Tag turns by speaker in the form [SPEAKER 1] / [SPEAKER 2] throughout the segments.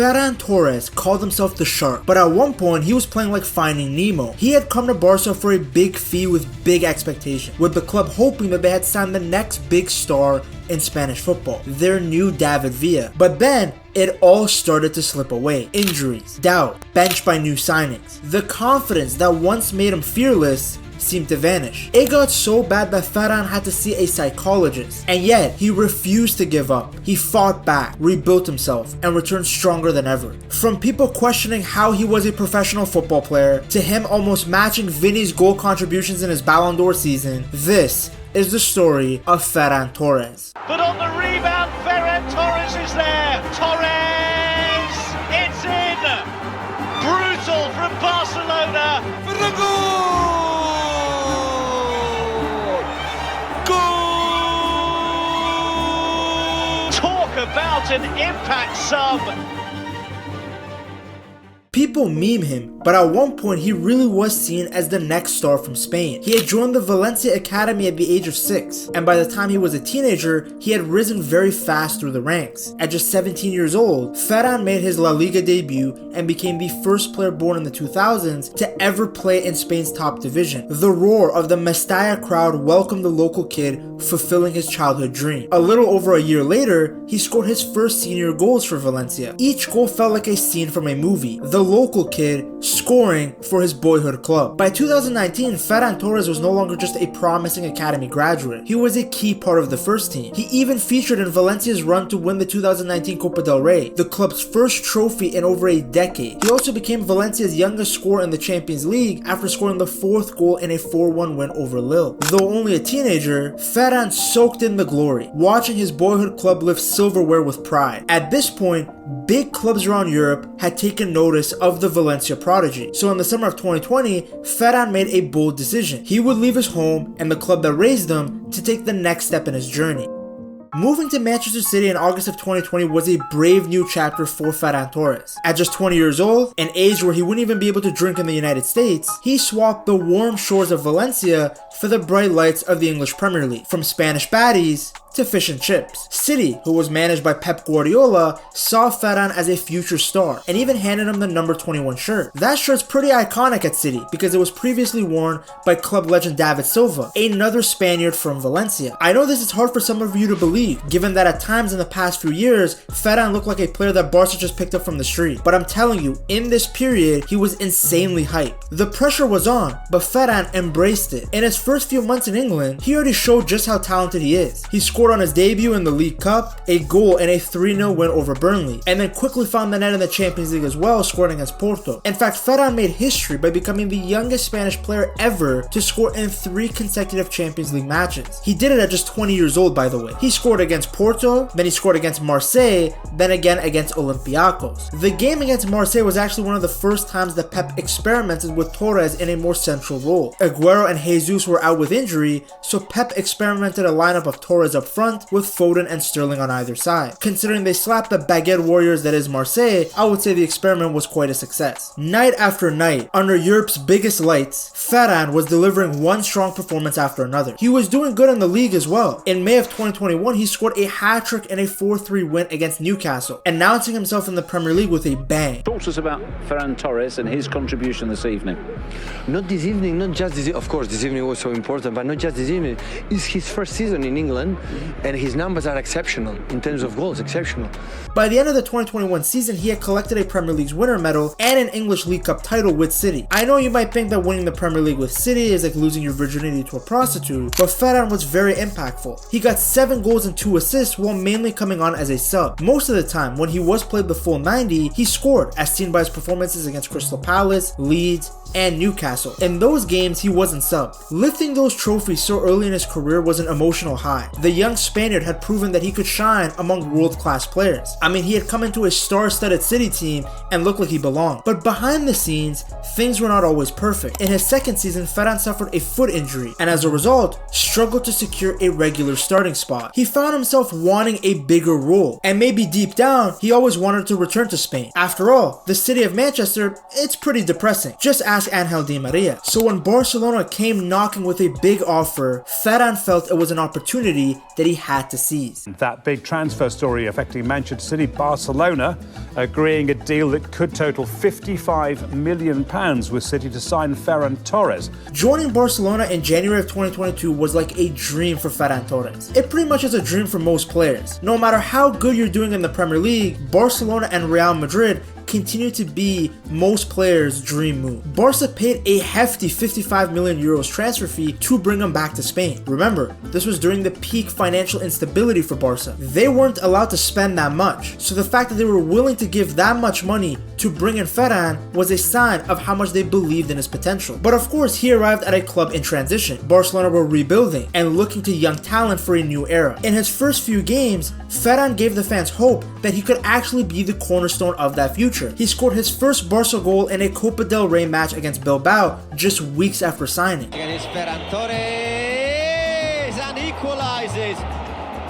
[SPEAKER 1] Ferran Torres called himself the Shark, but at one point he was playing like Finding Nemo. He had come to Barca for a big fee with big expectations, with the club hoping that they had signed the next big star in Spanish football, their new David Villa. But then it all started to slip away. Injuries, doubt, benched by new signings. The confidence that once made him fearless seemed to vanish. It got so bad that Ferran had to see a psychologist, and yet he refused to give up. He fought back, rebuilt himself, and returned stronger than ever. From people questioning how he was a professional football player, to him almost matching Vini's goal contributions in his Ballon d'Or season, this is the story of Ferran Torres.
[SPEAKER 2] But on the rebound, Ferran Torres is there. Torres! It's in! Brutal from Barcelona. For the goal! Talk about an impact sub.
[SPEAKER 1] People meme him, but at one point he really was seen as the next star from Spain. He had joined the Valencia academy at the age of 6, and by the time he was a teenager, he had risen very fast through the ranks. At just 17 years old, Ferran made his La Liga debut and became the first player born in the 2000s to ever play in Spain's top division. The roar of the Mestalla crowd welcomed the local kid, fulfilling his childhood dream. A little over a year later, he scored his first senior goals for Valencia. Each goal felt like a scene from a movie. The local kid scoring for his boyhood club. By 2019, Ferran Torres was no longer just a promising academy graduate. He was a key part of the first team. He even featured in Valencia's run to win the 2019 Copa del Rey, the club's first trophy in over a decade. He also became Valencia's youngest scorer in the Champions League after scoring the 4th goal in a 4-1 win over Lille. Though only a teenager, Ferran soaked in the glory, watching his boyhood club lift silverware with pride. At this point, big clubs around Europe had taken notice of the Valencia prodigy. So in the summer of 2020, Ferran made a bold decision. He would leave his home and the club that raised him to take the next step in his journey. Moving to Manchester City in August of 2020 was a brave new chapter for Ferran Torres. At just 20 years old, an age where he wouldn't even be able to drink in the United States, he swapped the warm shores of Valencia for the bright lights of the English Premier League. From Spanish baddies to fish and chips. City, who was managed by Pep Guardiola, saw Ferran as a future star and even handed him the number 21 shirt. That shirt's pretty iconic at City because it was previously worn by club legend David Silva, another Spaniard from Valencia. I know this is hard for some of you to believe, given that at times in the past few years, Ferran looked like a player that Barca just picked up from the street. But I'm telling you, in this period, he was insanely hyped. The pressure was on, but Ferran embraced it. In his first few months in England, he already showed just how talented he is. He scored on his debut in the League Cup, a goal in a 3-0 win over Burnley, and then quickly found the net in the Champions League as well, scoring against Porto. In fact, Ferran made history by becoming the youngest Spanish player ever to score in 3 consecutive Champions League matches. He did it at just 20 years old, by the way. He scored against Porto, then he scored against Marseille, then again against Olympiacos. The game against Marseille was actually one of the first times that Pep experimented with Torres in a more central role. Aguero and Jesus were out with injury, so Pep experimented a lineup of Torres up front with Foden and Sterling on either side. Considering they slapped the baguette warriors that is Marseille, I would say the experiment was quite a success. Night after night, under Europe's biggest lights, Ferran was delivering one strong performance after another. He was doing good in the league as well. In May of 2021, he scored a hat-trick in a 4-3 win against Newcastle, announcing himself in the Premier League with a bang.
[SPEAKER 3] Talk to us about Ferran Torres and his contribution this evening.
[SPEAKER 4] Not this evening, not just this evening. Of course, this evening was so important, but not just this evening. It's his first season in England, and his numbers are exceptional in terms of goals, exceptional.
[SPEAKER 1] By the end of the 2021 season, he had collected a Premier League's winner medal and an English League Cup title with City. I know you might think that winning the Premier League with City is like losing your virginity to a prostitute, but Ferran was very impactful. He got 7 goals and 2 assists while mainly coming on as a sub. Most of the time, when he was played the full 90, he scored, as seen by his performances against Crystal Palace, Leeds, and Newcastle. In those games, he wasn't subbed. Lifting those trophies so early in his career was an emotional high. The young Spaniard had proven that he could shine among world-class players. I mean, he had come into a star-studded City team and looked like he belonged. But behind the scenes, things were not always perfect. In his second season, Ferran suffered a foot injury, and as a result, struggled to secure a regular starting spot. He found himself wanting a bigger role, and maybe deep down, he always wanted to return to Spain. After all, the city of Manchester, it's pretty depressing. Just ask ask Angel Di Maria. So when Barcelona came knocking with a big offer, Ferran felt it was an opportunity that he had to seize.
[SPEAKER 5] That big transfer story affecting Manchester City, Barcelona agreeing a deal that could total £55 million with City to sign Ferran Torres.
[SPEAKER 1] Joining Barcelona in January of 2022 was like a dream for Ferran Torres. It pretty much is a dream for most players. No matter how good you're doing in the Premier League, Barcelona and Real Madrid continue to be most players' dream move. Barca paid a hefty 55 million euros transfer fee to bring him back to Spain. Remember, this was during the peak financial instability for Barca. They weren't allowed to spend that much, so the fact that they were willing to give that much money to bring in Ferran was a sign of how much they believed in his potential. But of course, he arrived at a club in transition. Barcelona were rebuilding and looking to young talent for a new era. In his first few games, Ferran gave the fans hope that he could actually be the cornerstone of that future. He scored his first Barca goal in a Copa del Rey match against Bilbao just weeks after signing.
[SPEAKER 2] It is Ferran Torres and equalises.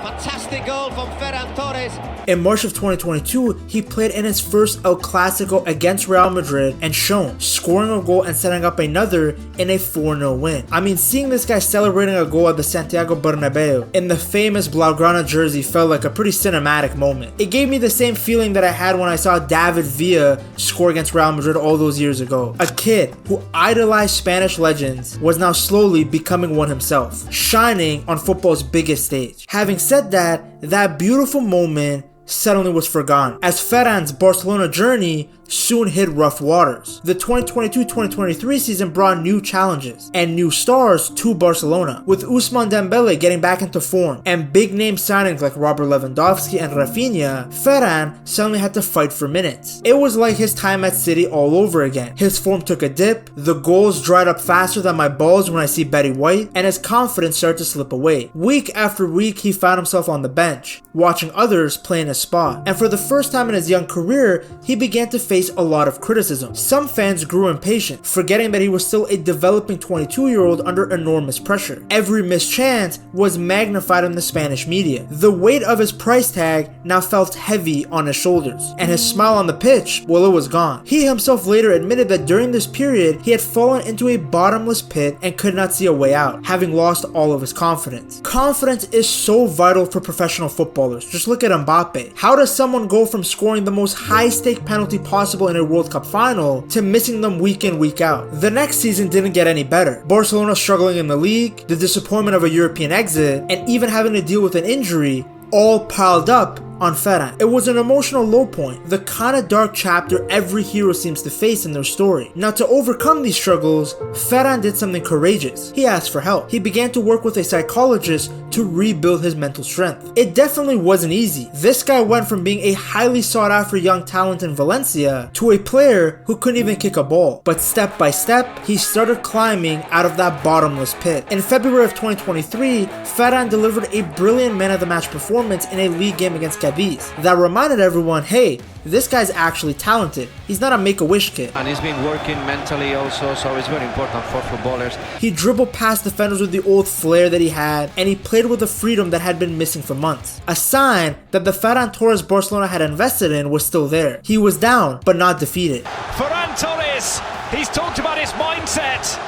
[SPEAKER 2] Fantastic goal from Ferran Torres.
[SPEAKER 1] In March of 2022, he played in his first El Clasico against Real Madrid and shone, scoring a goal and setting up another in a 4-0 win. I mean, seeing this guy celebrating a goal at the Santiago Bernabeu in the famous Blaugrana jersey felt like a pretty cinematic moment. It gave me the same feeling that I had when I saw David Villa score against Real Madrid all those years ago. A kid who idolized Spanish legends was now slowly becoming one himself, shining on football's biggest stage. Having said that beautiful moment suddenly was forgotten, as Ferran's Barcelona journey soon hit rough waters. The 2022-2023 season brought new challenges and new stars to Barcelona, with Ousmane Dembele getting back into form and big name signings like Robert Lewandowski and Rafinha. Ferran suddenly had to fight for minutes. It was like his time at City all over again. His form took a dip, the goals dried up faster than my balls when I see Betty White, and his confidence started to slip away. Week after week, he found himself on the bench, watching others play in his spot, and for the first time in his young career, he began to face a lot of criticism. Some fans grew impatient, forgetting that he was still a developing 22-year-old under enormous pressure. Every missed chance was magnified in the Spanish media. The weight of his price tag now felt heavy on his shoulders, and his smile on the pitch, well, it was gone. He himself later admitted that during this period, he had fallen into a bottomless pit and could not see a way out, having lost all of his confidence. Confidence is so vital for professional footballers. Just look at Mbappe. How does someone go from scoring the most high-stake penalty possible in a World Cup final to missing them week in, week out? The next season didn't get any better. Barcelona struggling in the league, the disappointment of a European exit, and even having to deal with an injury all piled up on Ferran. It was an emotional low point, the kind of dark chapter every hero seems to face in their story. Now, to overcome these struggles, Ferran did something courageous. He asked for help. He began to work with a psychologist to rebuild his mental strength. It definitely wasn't easy. This guy went from being a highly sought after young talent in Valencia to a player who couldn't even kick a ball. But step by step, he started climbing out of that bottomless pit. In February of 2023, Ferran delivered a brilliant man of the match performance in a league game against Cadiz that reminded everyone, hey, this guy's actually talented. He's not a make-a-wish kid.
[SPEAKER 6] And he's been working mentally also, so it's very important for footballers.
[SPEAKER 1] He dribbled past defenders with the old flair that he had, and he played with a freedom that had been missing for months. A sign that the Ferran Torres Barcelona had invested in was still there. He was down, but not defeated.
[SPEAKER 2] Ferran Torres, he's talked about his mindset.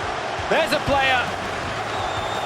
[SPEAKER 2] There's a player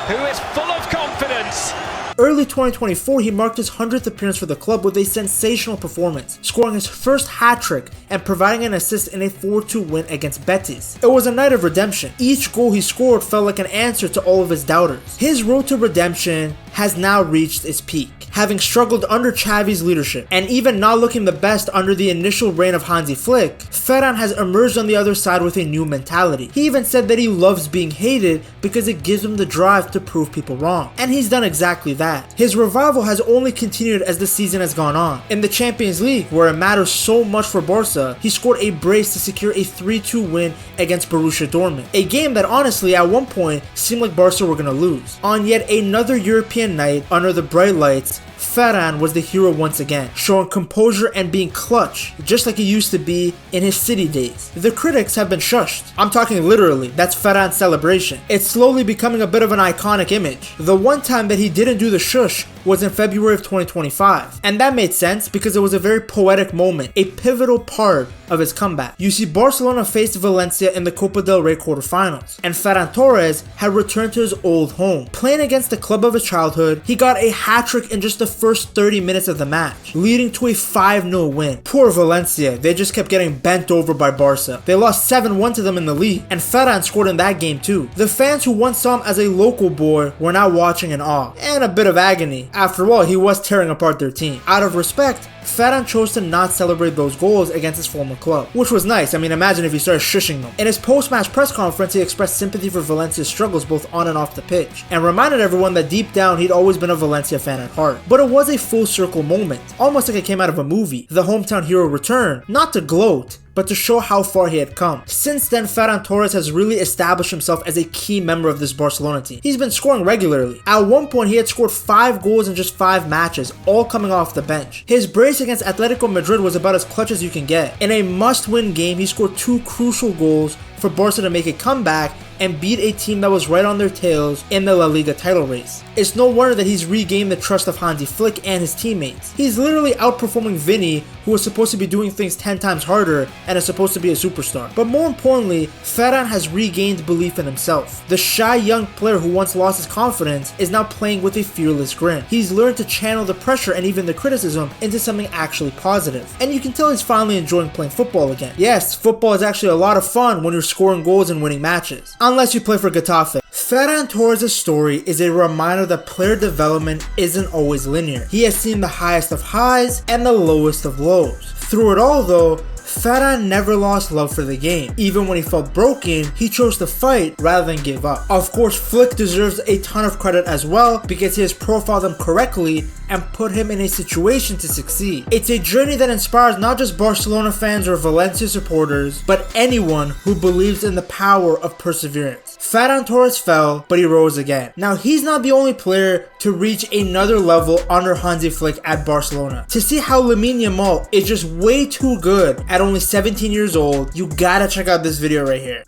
[SPEAKER 2] who is full of confidence.
[SPEAKER 1] Early 2024, he marked his 100th appearance for the club with a sensational performance, scoring his first hat-trick and providing an assist in a 4-2 win against Betis. It was a night of redemption. Each goal he scored felt like an answer to all of his doubters. His road to redemption has now reached its peak, having struggled under Xavi's leadership, and even not looking the best under the initial reign of Hansi Flick, Ferran has emerged on the other side with a new mentality. He even said that he loves being hated because it gives him the drive to prove people wrong, and he's done exactly that. His revival has only continued as the season has gone on. In the Champions League, where it matters so much for Barca, he scored a brace to secure a 3-2 win against Borussia Dortmund, a game that honestly at one point seemed like Barca were going to lose. On yet another European night under the bright lights, Ferran was the hero once again, showing composure and being clutch, just like he used to be in his City days. The critics have been shushed. I'm talking literally, that's Ferran's celebration. It's slowly becoming a bit of an iconic image. The one time that he didn't do the shush was in February of 2025. And that made sense because it was a very poetic moment, a pivotal part of his comeback. You see, Barcelona faced Valencia in the Copa del Rey quarterfinals, and Ferran Torres had returned to his old home. Playing against the club of his childhood, he got a hat-trick in just the first 30 minutes of the match, leading to a 5-0 win. Poor Valencia, they just kept getting bent over by Barça. They lost 7-1 to them in the league, and Ferran scored in that game too. The fans who once saw him as a local boy were now watching in awe, and a bit of agony. After all, he was tearing apart their team. Out of respect, Ferran chose to not celebrate those goals against his former club, which was nice. I mean, imagine if he started shushing them. In his post-match press conference, he expressed sympathy for Valencia's struggles both on and off the pitch, and reminded everyone that deep down he'd always been a Valencia fan at heart. But it was a full circle moment, almost like it came out of a movie. The hometown hero returned, not to gloat, but to show how far he had come. Since then, Ferran Torres has really established himself as a key member of this Barcelona team. He's been scoring regularly. At one point, he had scored 5 goals in just 5 matches, all coming off the bench. His brace against Atletico Madrid was about as clutch as you can get. In a must-win game, he scored 2 crucial goals for Barca to make a comeback and beat a team that was right on their tails in the La Liga title race. It's no wonder that he's regained the trust of Hansi Flick and his teammates. He's literally outperforming Vinny, who was supposed to be doing things 10 times harder and is supposed to be a superstar. But more importantly, Ferran has regained belief in himself. The shy young player who once lost his confidence is now playing with a fearless grin. He's learned to channel the pressure and even the criticism into something actually positive. And you can tell he's finally enjoying playing football again. Yes, football is actually a lot of fun when you're scoring goals and winning matches. Unless you play for Getafe. Ferran Torres' story is a reminder that player development isn't always linear. He has seen the highest of highs and the lowest of lows. Through it all though, Ferran never lost love for the game. Even when he felt broken, he chose to fight rather than give up. Of course, Flick deserves a ton of credit as well because he has profiled him correctly and put him in a situation to succeed. It's a journey that inspires not just Barcelona fans or Valencia supporters, but anyone who believes in the power of perseverance. Ferran Torres fell, but he rose again. Now, he's not the only player to reach another level under Hansi Flick at Barcelona. To see how Lamine Yamal is just way too good at only 17 years old, you gotta check out this video right here.